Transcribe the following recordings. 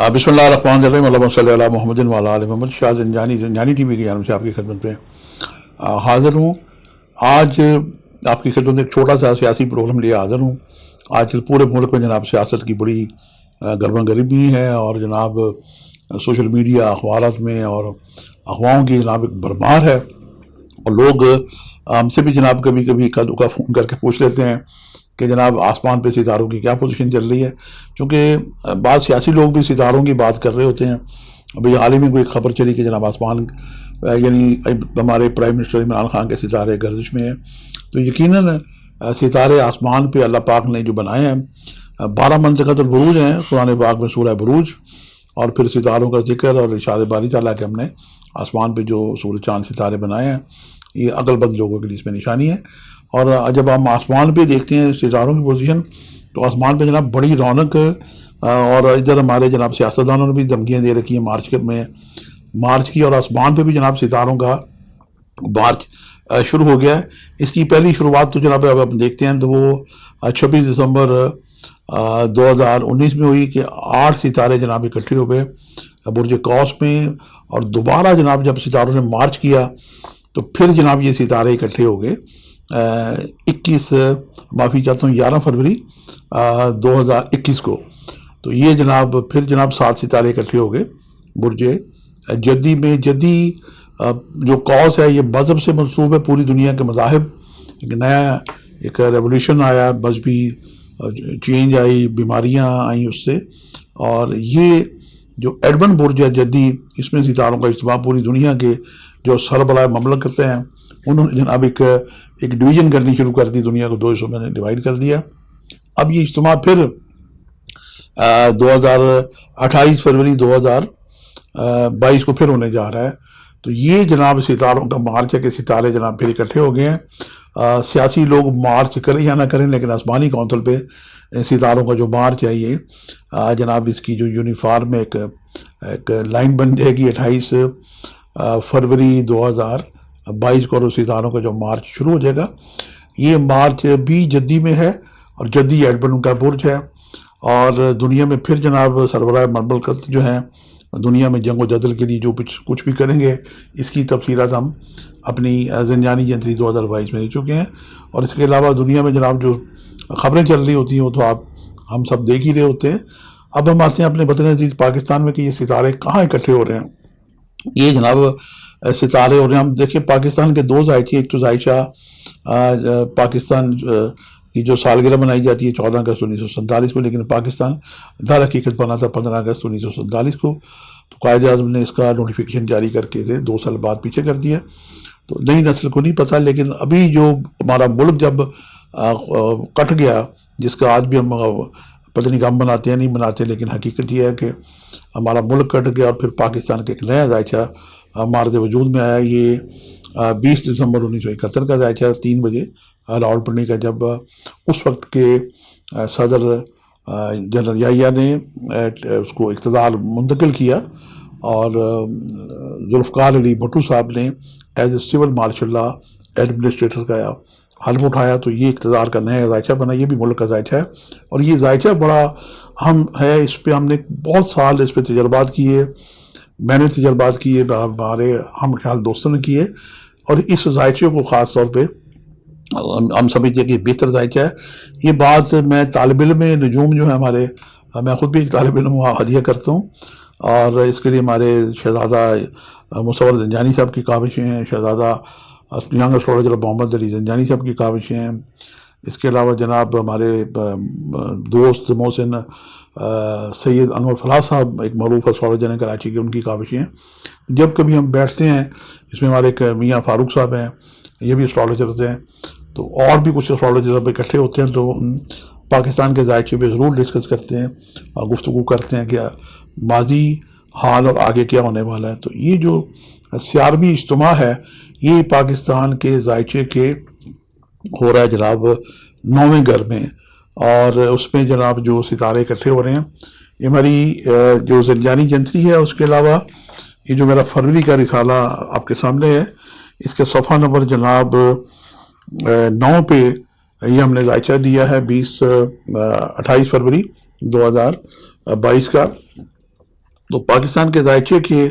بسم اللہ الرحمن الرحیم، اللہم صلی علی محمد وعلی آل محمد۔ شاہ زنجانی ٹی وی کی جانب سے آپ کی خدمت میں حاضر ہوں۔ آج آپ کی خدمت میں ایک چھوٹا سا سیاسی پروگرام لیے حاضر ہوں۔ آج کل پورے ملک میں جناب سیاست کی بڑی گرما گرمی ہے، اور جناب سوشل میڈیا، اخبارات میں اور افواہوں کی جناب ایک بھرمار ہے، اور لوگ ہم سے بھی جناب کبھی کبھی کا فون کر کے پوچھ لیتے ہیں کہ جناب آسمان پہ ستاروں کی کیا پوزیشن چل رہی ہے، چونکہ بعض سیاسی لوگ بھی ستاروں کی بات کر رہے ہوتے ہیں۔ ابھی حال ہی میں کوئی خبر چلی کہ جناب آسمان یعنی ہمارے پرائم منسٹر عمران خان کے ستارے گردش میں ہیں، تو یقیناً ستارے آسمان پہ اللہ پاک نے جو بنائے ہیں 12 منطقۃ البروج ہیں قرآن پاک میں، سورہ بروج، اور پھر ستاروں کا ذکر اور ارشاد باری تعالیٰ کہ ہم نے آسمان پہ جو سورج چاند ستارے بنائے ہیں، یہ عقل بند لوگوں کے لیے اس میں نشانی ہے۔ اور جب ہم آسمان پہ دیکھتے ہیں ستاروں کی پوزیشن، تو آسمان پہ جناب بڑی رونق، اور ادھر ہمارے جناب سیاستدانوں نے بھی دھمکیاں دے رکھی ہیں مارچ کی، اور آسمان پہ بھی جناب ستاروں کا مارچ شروع ہو گیا ہے۔ اس کی پہلی شروعات تو جناب اب ہم دیکھتے ہیں تو وہ 26 دسمبر 2019 میں ہوئی کہ 8 ستارے جناب اکٹھے ہو گئے برج قوس میں، اور دوبارہ جناب جب ستاروں نے مارچ کیا تو پھر جناب یہ ستارے اکٹھے ہو گئے 11 فروری 2021 کو۔ تو یہ جناب پھر جناب 7 ستارے اکٹھے ہو گئے برج جدی میں۔ جدی جو قوس ہے یہ مذہب سے منسوب ہے، پوری دنیا کے مذاہب، ایک نیا ایک ریولیوشن آیا، مذہبی چینج آئی، بیماریاں آئیں اس سے، اور یہ جو ایڈمن برج ہے جدی، اس میں ستاروں کا اجتماع پوری دنیا کے جو سربراہ مملکت ہیں انہوں نے جناب ایک ڈویژن کرنی شروع کر دی، دنیا کو 2 حصوں میں ڈیوائیڈ کر دیا۔ اب یہ اجتماع پھر 28 فروری 2022 کو پھر ہونے جا رہا ہے۔ تو یہ جناب ستاروں کا مارچ ہے کہ ستارے جناب پھر اکٹھے ہو گئے ہیں۔ سیاسی لوگ مارچ کریں یا نہ کریں، لیکن آسمانی کونسل پہ ستاروں کا جو مارچ ہے یہ جناب اس کی جو یونیفارم ایک لائن بن جائے گی 28 فروری 2022 کو، اور ستاروں کا جو مارچ شروع ہو جائے گا۔ یہ مارچ بھی جدی میں ہے، اور جدی ایڈمن کا برج ہے، اور دنیا میں پھر جناب سربراہ مملکت جو ہیں دنیا میں جنگ و جدل کے لیے جو کچھ بھی کریں گے، اس کی تفصیلات ہم اپنی زنجانی جنتری 2022 میں دے چکے ہیں۔ اور اس کے علاوہ دنیا میں جناب جو خبریں چل رہی ہوتی ہیں وہ تو ہم سب دیکھ ہی رہے ہوتے ہیں۔ اب ہم آتے ہیں اپنے وطن عزیز پاکستان میں کہ یہ ستارے کہاں اکٹھے ہو رہے ہیں۔ یہ جناب ستارے ہو رہے ہیں، ہم دیکھیں پاکستان کے 2 ذائچے، ایک تو ذائچہ پاکستان کی جو سالگرہ منائی جاتی ہے 14 اگست 1947 کو، لیکن پاکستان در حقیقت بنا تھا 15 اگست 1947 کو۔ تو قائد اعظم نے اس کا نوٹیفیکیشن جاری کر کے 2 سال بعد پیچھے کر دیا۔ تو نئی نسل کو نہیں پتہ، لیکن ابھی جو ہمارا ملک جب کٹ گیا، جس کا آج بھی ہم پتہ نہیں غم مناتے ہیں نہیں مناتے، لیکن حقیقت یہ ہے کہ ہمارا ملک کٹ گیا، اور پھر پاکستان کا ایک نیا ذائچہ مارد وجود میں آیا۔ یہ 20 دسمبر 1971 کا ذائچہ 3 بجے راولپنڈی کا، جب اس وقت کے صدر جنرل یحییٰ نے اس کو اقتدار منتقل کیا، اور ذوالفقار علی بھٹو صاحب نے as a civil martial law administrator کا حلف اٹھایا۔ تو یہ اقتدار کا نیا ذائچہ بنا، یہ بھی ملک کا ذائچہ ہے، اور یہ ذائچہ بڑا اہم ہے۔ اس پہ ہم نے بہت سال اس پہ تجربات کیے، میں نے تجربات کیے، ہمارے ہم خیال دوستوں نے کیے، اور اس ذائچے کو خاص طور پہ ہم سمجھتے ہیں کہ بہتر ذائچہ ہے۔ یہ بات میں طالب علم نجوم جو ہیں ہمارے، میں خود بھی ایک طالب علم ہدیہ کرتا ہوں، اور اس کے لیے ہمارے شہزادہ مصور زنجانی صاحب کی کاوشیں ہیں، شہزادہ ینگ اسٹرالوجر محمد علی زنجانی صاحب کی کاوشیں ہیں۔ اس کے علاوہ جناب ہمارے دوست محسن سید انور فلاح صاحب ایک معروف اسٹرالوجر ہیں کراچی کے، ان کی کاوشیں ہیں۔ جب کبھی ہم بیٹھتے ہیں، اس میں ہمارے ایک میاں فاروق صاحب ہیں، یہ بھی اسٹرالوجر ہیں، تو اور بھی کچھ اسٹرالوجر صاحب اکٹھے ہوتے ہیں، تو پاکستان کے ذائچے پہ ضرور ڈسکس کرتے ہیں اور گفتگو کرتے ہیں کہ ماضی، حال اور آگے کیا ہونے والا ہے۔ تو یہ جو 46واں اجتماع ہے، یہ پاکستان کے ذائچے کے ہو رہا ہے جناب 9ویں گھر میں، اور اس میں جناب جو ستارے اکٹھے ہو رہے ہیں، یہ ہماری جو زنجانی جنتری ہے۔ اس کے علاوہ یہ جو میرا فروری کا رسالہ آپ کے سامنے ہے، اس کے صفحہ نمبر جناب 9 پہ یہ ہم نے ذائچہ دیا ہے 28 فروری 2022 کا، تو پاکستان کے ذائچے کے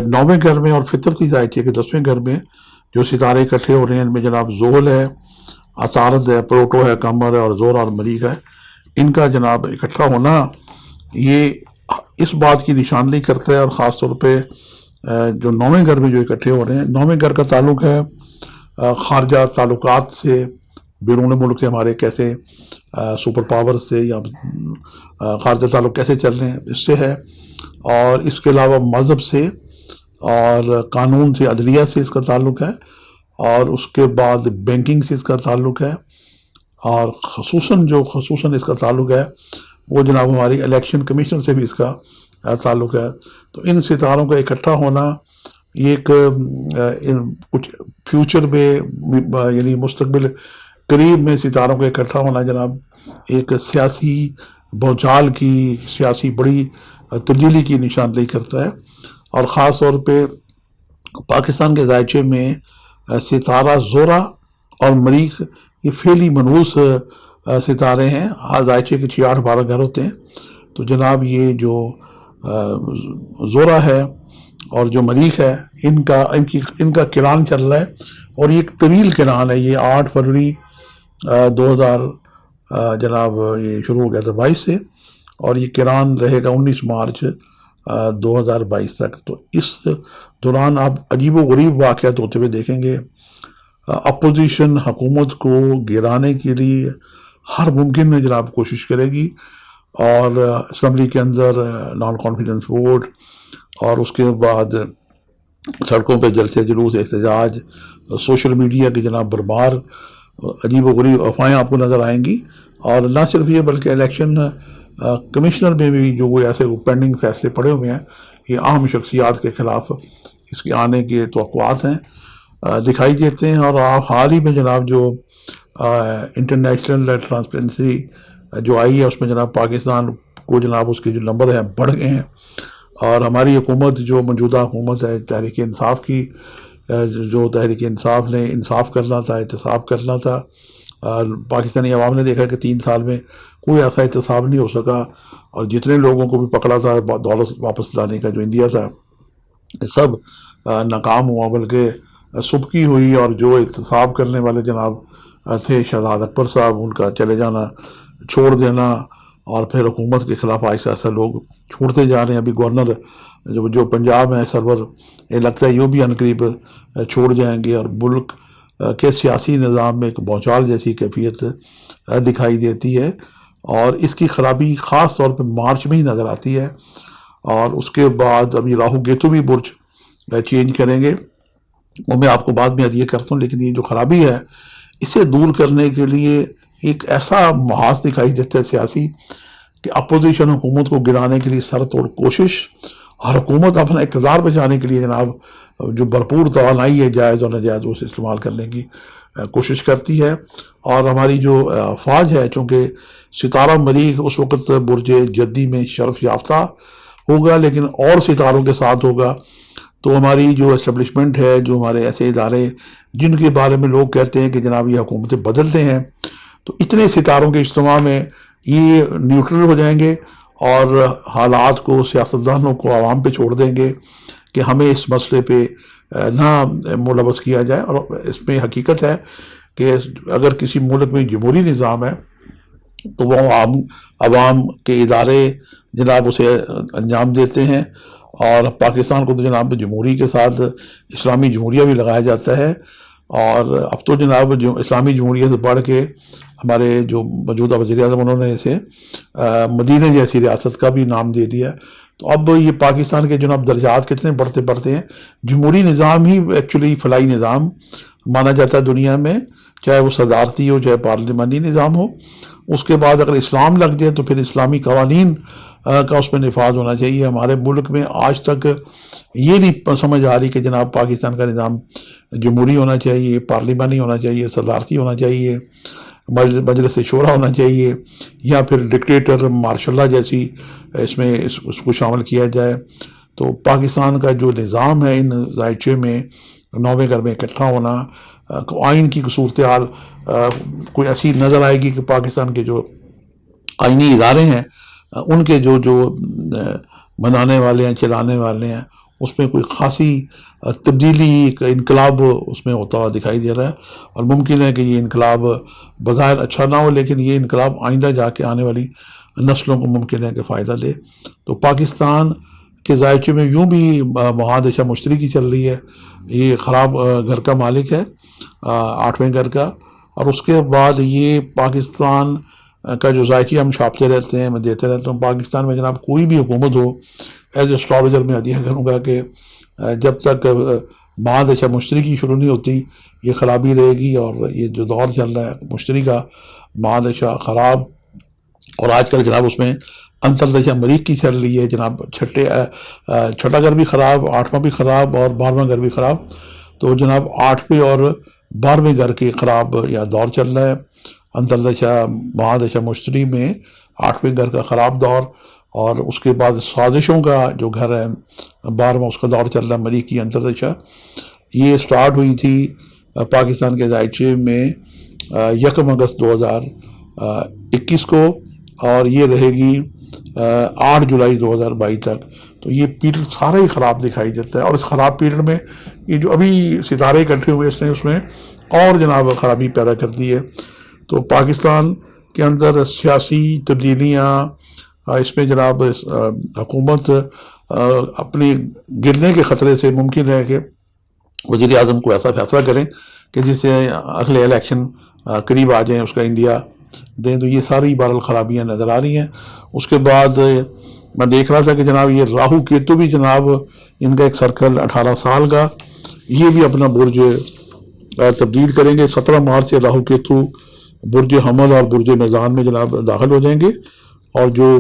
9ویں گھر میں اور فطرتی ذائچے کے 10ویں گھر میں جو ستارے اکٹھے ہو رہے ہیں، ان میں جناب زحل ہے، عطارد ہے، پلوٹو ہے، قمر ہے اور زہرہ اور مریخ ہے. ان کا جناب اکٹھا ہونا یہ اس بات کی نشاندہی کرتا ہے، اور خاص طور پہ جو 9ویں گھر میں جو اکٹھے ہو رہے ہیں، 9ویں گھر کا تعلق ہے خارجہ تعلقات سے، بیرون ملک سے ہمارے کیسے سپر پاور سے یا خارجہ تعلق کیسے چل رہے ہیں، اس سے ہے. اور اس کے علاوہ مذہب سے اور قانون سے، عدلیہ سے اس کا تعلق ہے. اور اس کے بعد بینکنگ سے اس کا تعلق ہے. اور خصوصاً اس کا تعلق ہے وہ جناب ہماری الیکشن کمیشن سے بھی اس کا تعلق ہے. تو ان ستاروں کا اکٹھا ہونا یہ ایک کچھ فیوچر میں یعنی مستقبل قریب میں ستاروں کا اکٹھا ہونا جناب ایک سیاسی بھونچال کی، سیاسی بڑی تبدیلی کی نشاندہی کرتا ہے. اور خاص طور پہ پاکستان کے ذائچے میں ستارہ زہرہ اور مریخ یہ فعلی منحوس ستارے ہیں. ذائچے کے 6 8 12 گھر ہوتے ہیں. تو جناب یہ جو زہرہ ہے اور جو مریخ ہے، ان کا کران چل رہا ہے، اور یہ ایک طویل کران ہے. یہ 8 فروری 2000 جناب یہ شروع ہو گیا تھا 22 سے، اور یہ کران رہے گا 19 مارچ 2022 تک. تو اس دوران آپ عجیب و غریب واقعات ہوتے ہوئے دیکھیں گے. اپوزیشن حکومت کو گرانے کے لیے ہر ممکن جناب کوشش کرے گی، اور اسمبلی کے اندر نان کانفیڈنس ووٹ، اور اس کے بعد سڑکوں پہ جلسے جلوس احتجاج، سوشل میڈیا کی جناب برمار، عجیب و غریب افواہیں آپ کو نظر آئیں گی. اور نہ صرف یہ بلکہ الیکشن کمشنر میں بھی جو وہ ایسے پینڈنگ فیصلے پڑے ہوئے ہیں، یہ اہم شخصیات کے خلاف اس کے آنے کے توقعات ہیں، دکھائی دیتے ہیں. اور حال ہی میں جناب جو انٹرنیشنل ٹرانسپیرنسی جو آئی ہے، اس میں جناب پاکستان کو جناب اس کے جو نمبر ہیں بڑھ گئے ہیں. اور ہماری حکومت جو موجودہ حکومت ہے تحریک انصاف کی، جو تحریک انصاف نے انصاف کرنا تھا، احتساب کرنا تھا، پاکستانی عوام نے دیکھا کہ 3 سال میں کوئی ایسا احتساب نہیں ہو سکا، اور جتنے لوگوں کو بھی پکڑا تھا دولت واپس لانے کا جو انڈیا تھا، سب ناکام ہوا. بلکہ سبکی ہوئی، اور جو احتساب کرنے والے جناب تھے شہزاد اکبر صاحب، ان کا چلے جانا، چھوڑ دینا، اور پھر حکومت کے خلاف آہستہ آہستہ لوگ چھوڑتے جا رہے ہیں. ابھی گورنر جو پنجاب میں سرور، یہ لگتا ہے یہ بھی عنقریب چھوڑ جائیں گے. اور ملک کے سیاسی نظام میں ایک بھونچال جیسی کیفیت دکھائی دیتی ہے، اور اس کی خرابی خاص طور پہ مارچ میں ہی نظر آتی ہے. اور اس کے بعد ابھی راہو کیتو بھی برج چینج کریں گے، وہ میں آپ کو بعد میں عطیہ کرتا ہوں. لیکن یہ جو خرابی ہے، اسے دور کرنے کے لیے ایک ایسا محاذ دکھائی دیتا ہے سیاسی، کہ اپوزیشن حکومت کو گرانے کے لیے سر توڑ کوشش، اور حکومت اپنا اقتدار بچانے کے لیے جناب جو بھرپور توانائی ہے جائز اور ناجائز اسے استعمال کرنے کی کوشش کرتی ہے. اور ہماری جو فوج ہے، چونکہ ستارہ مریخ اس وقت برج جدی میں شرف یافتہ ہوگا، لیکن اور ستاروں کے ساتھ ہوگا، تو ہماری جو اسٹیبلشمنٹ ہے، جو ہمارے ایسے ادارے جن کے بارے میں لوگ کہتے ہیں کہ جناب یہ حکومتیں بدلتے ہیں، تو اتنے ستاروں کے اجتماع میں یہ نیوٹرل ہو جائیں گے، اور حالات کو، سیاستدانوں کو عوام پہ چھوڑ دیں گے کہ ہمیں اس مسئلے پہ نہ ملوث کیا جائے. اور اس میں حقیقت ہے کہ اگر کسی ملک میں جمہوری نظام ہے تو وہ عوام کے ادارے جناب اسے انجام دیتے ہیں. اور پاکستان کو تو جناب جمہوری کے ساتھ اسلامی جمہوریہ بھی لگایا جاتا ہے، اور اب تو جناب جو اسلامی جمہوریہ سے بڑھ کے ہمارے جو موجودہ وزیر اعظم انہوں نے اسے مدینہ جیسی ریاست کا بھی نام دے دیا. تو اب یہ پاکستان کے جناب درجات کتنے بڑھتے ہیں. جمہوری نظام ہی ایکچولی فلاحی نظام مانا جاتا ہے دنیا میں، چاہے وہ صدارتی ہو، چاہے پارلیمانی نظام ہو. اس کے بعد اگر اسلام لگ جائے تو پھر اسلامی قوانین کا اس میں نفاذ ہونا چاہیے. ہمارے ملک میں آج تک یہ نہیں سمجھ آ رہی کہ جناب پاکستان کا نظام جمہوری ہونا چاہیے، پارلیمانی ہونا چاہیے، صدارتی ہونا چاہیے، مجلس شورا ہونا چاہیے، یا پھر ڈکٹیٹر مارشل لا جیسی اس میں اس کو شامل کیا جائے. تو پاکستان کا جو نظام ہے، ان ذائچے میں 9ویں گھر میں اکٹھا ہونا، آئین کی صورتحال کوئی ایسی نظر آئے گی کہ پاکستان کے جو آئینی ادارے ہیں ان کے جو منانے والے ہیں، چلانے والے ہیں، اس میں کوئی خاصی تبدیلی، ایک انقلاب اس میں ہوتا ہوا دکھائی دے رہا ہے، اور ممکن ہے کہ یہ انقلاب بظاہر اچھا نہ ہو، لیکن یہ انقلاب آئندہ جا کے آنے والی نسلوں کو ممکن ہے کہ فائدہ دے۔ تو پاکستان کے ذائچے میں یوں بھی معاہدہ مشتری کی چل رہی ہے، یہ خراب گھر کا مالک ہے، 8ویں گھر کا، اور اس کے بعد یہ پاکستان کا جو ذائقہ ہم چھاپتے رہتے ہیں، میں دیتے رہتا ہوں۔ پاکستان میں جناب کوئی بھی حکومت ہو، ایز اے اسٹرالوجر میں عدیہ کروں گا کہ جب تک معاہدہ مشتری کی شروع نہیں ہوتی یہ خرابی رہے گی، اور یہ جو دور چل رہا ہے مشتری کا، معاہدہ خراب، اور آج کل جناب اس میں انتردشہ مریخ کی چل رہی ہے جناب، چھٹا گھر بھی خراب، 8واں بھی خراب، اور 12واں گھر بھی خراب۔ تو جناب 8ویں اور 12ویں گھر کے خراب یا دور چل رہا ہے، انتردشہ معاہدہ مشتری میں 8ویں گھر کا خراب دور، اور اس کے بعد سازشوں کا جو گھر ہے 12واں، اس کا دور چل رہا ہے مریخ کی انتردشہ۔ یہ سٹارٹ ہوئی تھی پاکستان کے ذائچے میں 1 اگست 2021 کو، اور یہ رہے گی 8 جولائی 2022 تک۔ تو یہ پیریڈ سارا ہی خراب دکھائی دیتا ہے، اور اس خراب پیریڈ میں یہ جو ابھی ستارے اکٹھے ہوئے اس میں اور جناب خرابی پیدا کر دی ہے۔ تو پاکستان کے اندر سیاسی تبدیلیاں، اس میں جناب حکومت اپنی گرنے کے خطرے سے ممکن ہے کہ وزیر اعظم کو ایسا فیصلہ کریں کہ جس سے اگلے الیکشن قریب آ جائیں، اس کا انڈیا دیں۔ تو یہ ساری بہرحال خرابیاں نظر آ رہی ہیں۔ اس کے بعد میں دیکھ رہا تھا کہ جناب یہ راہو کیتو بھی جناب ان کا ایک سرکل 18 سال کا، یہ بھی اپنا برج تبدیل کریں گے۔ 17 مارچ سے راہو کیتو برج حمل اور برج میزان میں جناب داخل ہو جائیں گے، اور جو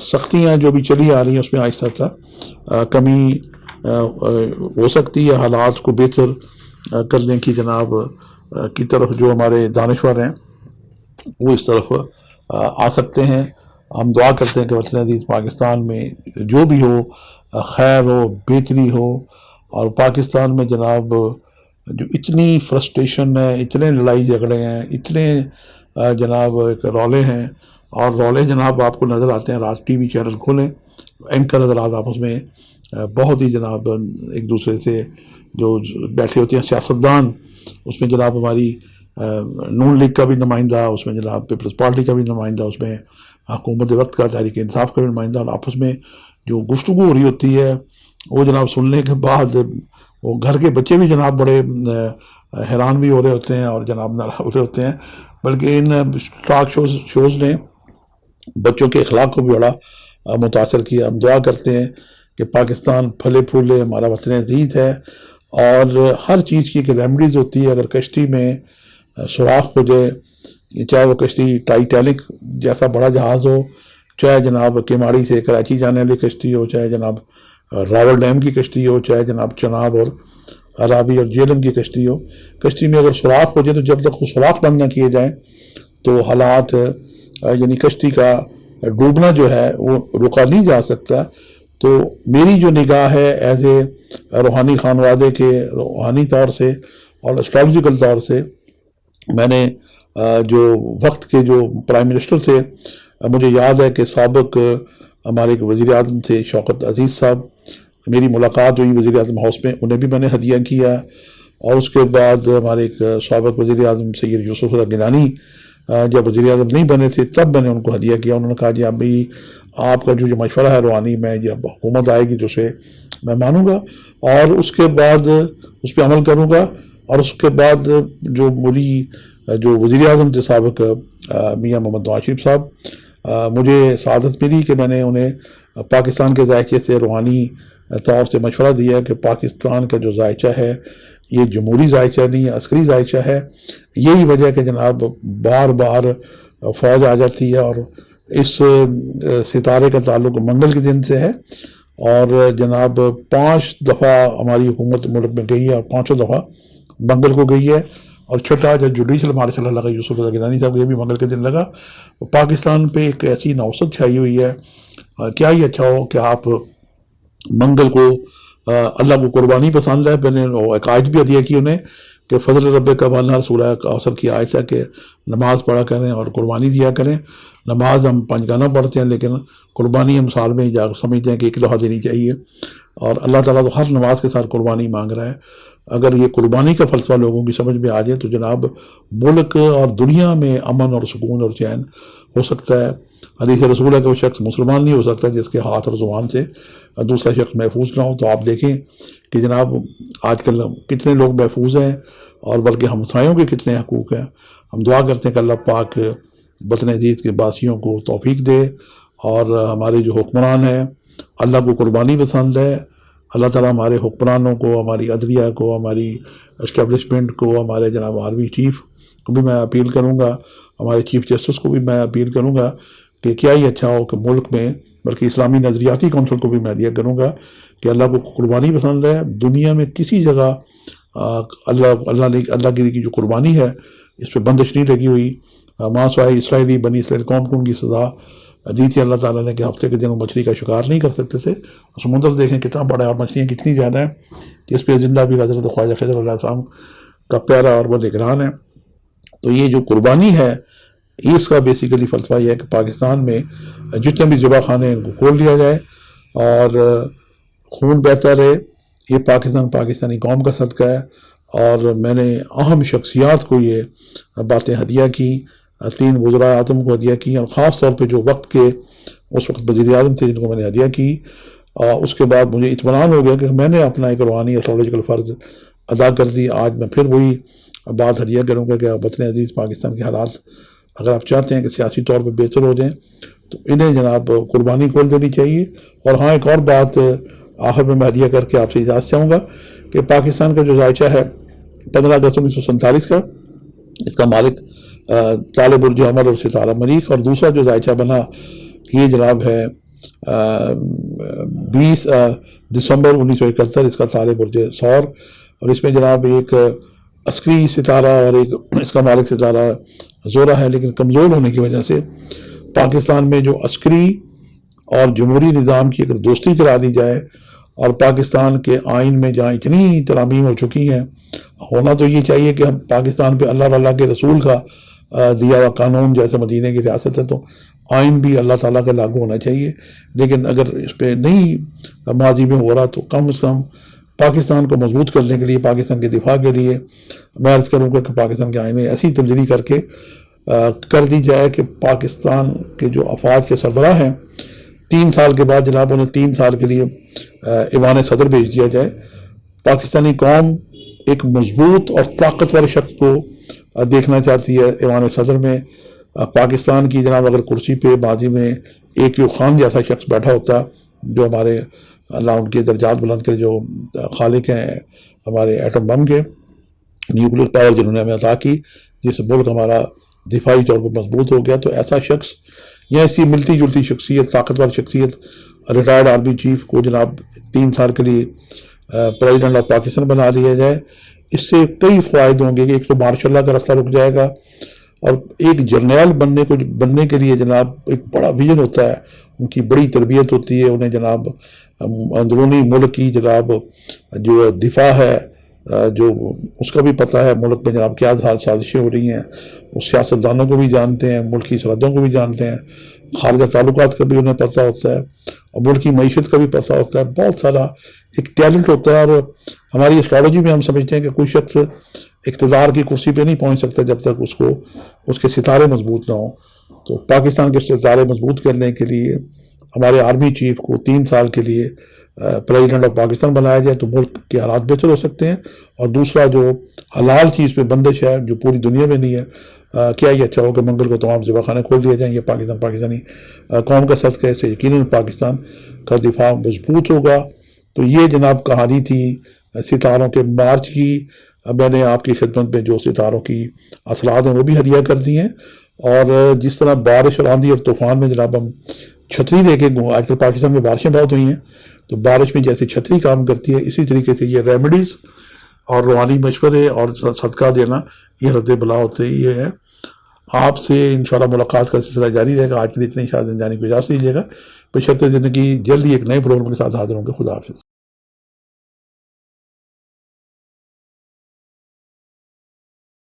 سختیاں جو بھی چلی آ رہی ہیں اس میں آہستہ آہستہ کمی ہو سکتی ہے، حالات کو بہتر کرنے کی جناب کی طرف جو ہمارے دانشور ہیں وہ اس طرف آ سکتے ہیں۔ ہم دعا کرتے ہیں کہ وطن عزیز پاکستان میں جو بھی ہو خیر ہو، بہتری ہو، اور پاکستان میں جناب جو اتنی فرسٹریشن ہے، اتنے لڑائی جھگڑے ہیں، اتنے جناب ایک رولے ہیں، اور رولے جناب آپ کو نظر آتے ہیں، رات ٹی وی چینل کھولیں، اینکر حضرات آپس میں بہت ہی جناب ایک دوسرے سے جو بیٹھے ہوتے ہیں سیاستدان، اس میں جناب ہماری نون لیگ کا بھی نمائندہ، اس میں جناب پیپلز پارٹی کا بھی نمائندہ، اس میں حکومت وقت کا تحریک انصاف کا بھی نمائندہ، اور آپس میں جو گفتگو ہو رہی ہوتی ہے وہ جناب سننے کے بعد وہ گھر کے بچے بھی جناب بڑے حیران بھی ہو رہے ہوتے ہیں اور جناب ناراض ہو رہے ہوتے ہیں۔ بلکہ ان ٹاک شوز نے بچوں کے اخلاق کو بھی بڑا متاثر کیا۔ ہم دعا کرتے ہیں کہ پاکستان پھلے پھولے، ہمارا وطن عزیز ہے، اور ہر چیز کی ایک ریمیڈیز ہوتی ہے۔ اگر کشتی میں سوراخ ہو جائے، چاہے وہ کشتی ٹائٹینک جیسا بڑا جہاز ہو، چاہے جناب کیماڑی سے کراچی جانے والی کشتی ہو، چاہے جناب راول ڈیم کی کشتی ہو، چاہے جناب چناب اور راوی اور جیلم کی کشتی ہو، کشتی میں اگر سوراخ ہو جائے تو جب تک وہ سوراخ بند نہ کیے جائیں تو حالات یعنی کشتی کا ڈوبنا جو ہے وہ روکا نہیں جا سکتا۔ تو میری جو نگاہ ہے ایز اے روحانی خانوادے کے روحانی طور سے اور اسٹرالوجیکل طور سے، میں نے جو وقت کے جو پرائم منسٹر تھے، مجھے یاد ہے کہ سابق ہمارے ایک وزیر اعظم تھے شوکت عزیز صاحب، میری ملاقات ہوئی وزیر اعظم ہاؤس میں، انہیں بھی میں نے ہدیہ کیا۔ اور اس کے بعد ہمارے ایک سابق وزیر اعظم سید یوسف رضا گیلانی جب وزیر اعظم نہیں بنے تھے تب میں نے ان کو ہدیہ کیا۔ انہوں نے کہا جی ابھی آپ کا جو مشورہ ہے روحانی، میں جب حکومت آئے گی تو اسے میں مانوں گا اور اس کے بعد اس پہ عمل کروں گا۔ اور اس کے بعد جو مولی جو وزیر اعظم تھے سابق میاں محمد نواز شریف صاحب، مجھے سعادت ملی کہ میں نے انہیں پاکستان کے ذائقے سے روحانی طور سے مشورہ دیا کہ پاکستان کا جو ذائقہ ہے یہ جمہوری ذائقہ نہیں ہے، عسکری ذائقہ ہے۔ یہی وجہ کہ جناب بار بار فوج آ جاتی ہے، اور اس ستارے کا تعلق منگل کے دن سے ہے، اور جناب 5 دفعہ ہماری حکومت ملک میں گئی ہے اور 5 دفعہ منگل کو گئی ہے، اور چھٹا جو جوڈیشل مارشل اللہ لگا یوسف رضا گیلانی صاحب کو، یہ بھی منگل کے دن لگا۔ پاکستان پہ ایک ایسی نوسط چھائی ہوئی ہے، کیا ہی اچھا ہو کہ آپ منگل کو اللہ کو قربانی پسند ہے۔ میں نے ایک آج بھی ہدیہ کی انہیں کہ فضل رب کا بنہر سورہ کوثر کی آیت ہے کہ نماز پڑھا کریں اور قربانی دیا کریں. نماز ہم 5 گانا پڑھتے ہیں لیکن قربانی ہم سال میں ہی سمجھتے ہیں کہ 1 دفعہ دینی چاہیے, اور اللہ تعالیٰ تو ہر نماز کے ساتھ قربانی مانگ رہا ہے. اگر یہ قربانی کا فلسفہ لوگوں کی سمجھ میں آ جائے تو جناب ملک اور دنیا میں امن اور سکون اور چین ہو سکتا ہے. حدیث رسول ہے کہ وہ شخص مسلمان نہیں ہو سکتا جس کے ہاتھ اور زبان سے دوسرا شخص محفوظ نہ ہو. تو آپ دیکھیں کہ جناب آج کل کتنے لوگ محفوظ ہیں اور بلکہ ہمسایوں کے کتنے حقوق ہیں. ہم دعا کرتے ہیں کہ اللہ پاک وطن عزیز کے باسیوں کو توفیق دے, اور ہمارے جو حکمران ہیں اللہ کو قربانی پسند ہے. اللہ تعالیٰ ہمارے حکمرانوں کو, ہماری عدلیہ کو, ہماری اسٹیبلشمنٹ کو, ہمارے جناب آرمی چیف کو بھی میں اپیل کروں گا, ہمارے چیف جسٹس کو بھی میں اپیل کروں گا کہ کیا ہی اچھا ہو کہ ملک میں, بلکہ اسلامی نظریاتی کونسل کو بھی میں دیا کروں گا کہ اللہ کو قربانی پسند ہے. دنیا میں کسی جگہ اللہ کی جو قربانی ہے اس پہ بندش نہیں لگی ہوئی. ماں سوائے اسرائیلی بنی اسرائیل قوم کو ان کی سزا دی تھی اللہ تعالیٰ نے کہ ہفتے کے دن وہ مچھلی کا شکار نہیں کر سکتے تھے. سمندر دیکھیں کتنا بڑا ہے اور مچھلیاں کتنی زیادہ ہیں کہ اس پہ زندہ بھی حضرت خواجہ خضر علیہ السلام کا پیارا اور وہ نگران ہے. تو یہ جو قربانی ہے اس کا بیسیکلی فلسفہ یہ ہے کہ پاکستان میں جتنے بھی ذبح خانے ہیں ان کو کھول دیا جائے اور خون بہتا رہے. یہ پاکستانی قوم کا صدقہ ہے, اور میں نے اہم شخصیات کو یہ باتیں ہدیہ کی, 3 وزراء اعظم کو ہدیہ کی, اور خاص طور پہ جو وقت کے اس وقت وزیر اعظم تھے جن کو میں نے ہدیہ کی. اس کے بعد مجھے اطمینان ہو گیا کہ میں نے اپنا ایک روحانی ایسٹرالوجیکل فرض ادا کر دی. آج میں پھر وہی بات ہدیہ کروں گا کہ وطن عزیز پاکستان کے حالات اگر آپ چاہتے ہیں کہ سیاسی طور پہ بہتر ہو جائیں تو انہیں جناب قربانی کھول دینی چاہیے. اور ہاں ایک اور بات آخر میں ہدیہ کر کے آپ سے اجازت چاہوں گا کہ پاکستان کا جو ذائچہ ہے 15 اگست 1947 کا, اس کا مالک تالے برج عمر اور ستارہ مریخ, اور دوسرا جو ذائچہ بنا یہ جناب ہے 20 دسمبر 1971, اس کا تالے برج سور, اور اس میں جناب ایک عسکری ستارہ اور ایک اس کا مالک ستارہ زورا ہے. لیکن کمزور ہونے کی وجہ سے پاکستان میں جو عسکری اور جمہوری نظام کی اگر دوستی کرا دی جائے, اور پاکستان کے آئین میں جہاں اتنی ترامیم ہو چکی ہیں, ہونا تو یہ چاہیے کہ ہم پاکستان پہ اللہ اور اللہ کے رسول کا دیا ہوا قانون, جیسے مدینہ کی ریاست ہے تو آئین بھی اللہ تعالیٰ کا لاگو ہونا چاہیے. لیکن اگر اس پہ نہیں ماضی میں ہو رہا تو کم از کم پاکستان کو مضبوط کرنے کے لیے, پاکستان کے دفاع کے لیے میں عرض کروں گا کہ پاکستان کے آئین میں ایسی تبدیلی کر دی جائے کہ پاکستان کے جو افواج کے سربراہ ہیں 3 سال کے بعد جناب انہیں 3 سال کے لیے ایوان صدر بھیج دیا جائے. پاکستانی قوم ایک مضبوط اور طاقتور شخص کو دیکھنا چاہتی ہے ایوان صدر میں. پاکستان کی جناب اگر کرسی پہ ماضی میں AQ خان جیسا شخص بیٹھا ہوتا جو ہمارے اللہ ان کے درجات بلند کے جو خالق ہیں ہمارے ایٹم بم کے, نیوکلیر پاور جنہوں نے ہمیں عطا کی, جس ملک ہمارا دفاعی طور پر مضبوط ہو گیا, تو ایسا شخص یا ایسی ملتی جلتی شخصیت, طاقتور شخصیت, ریٹائرڈ آرمی چیف کو جناب 3 سال کے لیے پریزیڈنٹ آف پاکستان بنا لیا جائے. اس سے کئی فوائد ہوں گے کہ ایک تو مارشل لا کا راستہ رک جائے گا, اور ایک جرنیل بننے کے لیے جناب ایک بڑا ویژن ہوتا ہے, ان کی بڑی تربیت ہوتی ہے, انہیں جناب اندرونی ملک کی جناب جو دفاع ہے جو اس کا بھی پتہ ہے, ملک میں جناب کیا سازشیں ہو رہی ہیں, وہ سیاستدانوں کو بھی جانتے ہیں, ملک کی سرحدوں کو بھی جانتے ہیں, خارجہ تعلقات کا بھی انہیں پتہ ہوتا ہے, اور ملک کی معیشت کا بھی پتہ ہوتا ہے. بہت سارا ایک ٹیلنٹ ہوتا ہے, اور ہماری ایسٹرالوجی میں ہم سمجھتے ہیں کہ کوئی شخص اقتدار کی کرسی پہ نہیں پہنچ سکتا جب تک اس کے ستارے مضبوط نہ ہوں. تو پاکستان کے ستارے مضبوط کرنے کے لیے ہمارے آرمی چیف کو 3 سال کے لیے پریزیڈنٹ آف پاکستان بنایا جائے تو ملک کے حالات بہتر ہو سکتے ہیں. اور دوسرا جو حلال چیز پہ بندش ہے جو پوری دنیا میں نہیں ہے, کیا یہ اچھا ہو کہ منگل کو تمام ذبح خانے کھول دیے جائیں. یہ پاکستانی قوم کا صدقہ ہے, سے یقیناً پاکستان کا دفاع مضبوط ہوگا. تو یہ جناب کہانی تھی ستاروں کے مارچ کی. میں نے آپ کی خدمت میں جو ستاروں کی اثرات ہیں وہ بھی ہدیہ کر دی ہیں. اور جس طرح بارش اور آندھی اور طوفان میں جناب ہم چھتری لے کے آج کل پاکستان میں بارشیں بہت ہوئی ہیں, تو بارش میں جیسے چھتری کام کرتی ہے اسی طریقے سے یہ ریمیڈیز اور روحانی مشورے اور صدقہ دینا یہ رد بلا ہوتے ہی ہے. آپ سے انشاءاللہ ملاقات کا سلسلہ جاری رہے گا. آج کے لیے اتنی شاید جانے کو اجازت دیجیے گا. بشرط زندگی جلدی ایک نئے پروگرام کے ساتھ حاضر ہوں گے. خدا حافظ.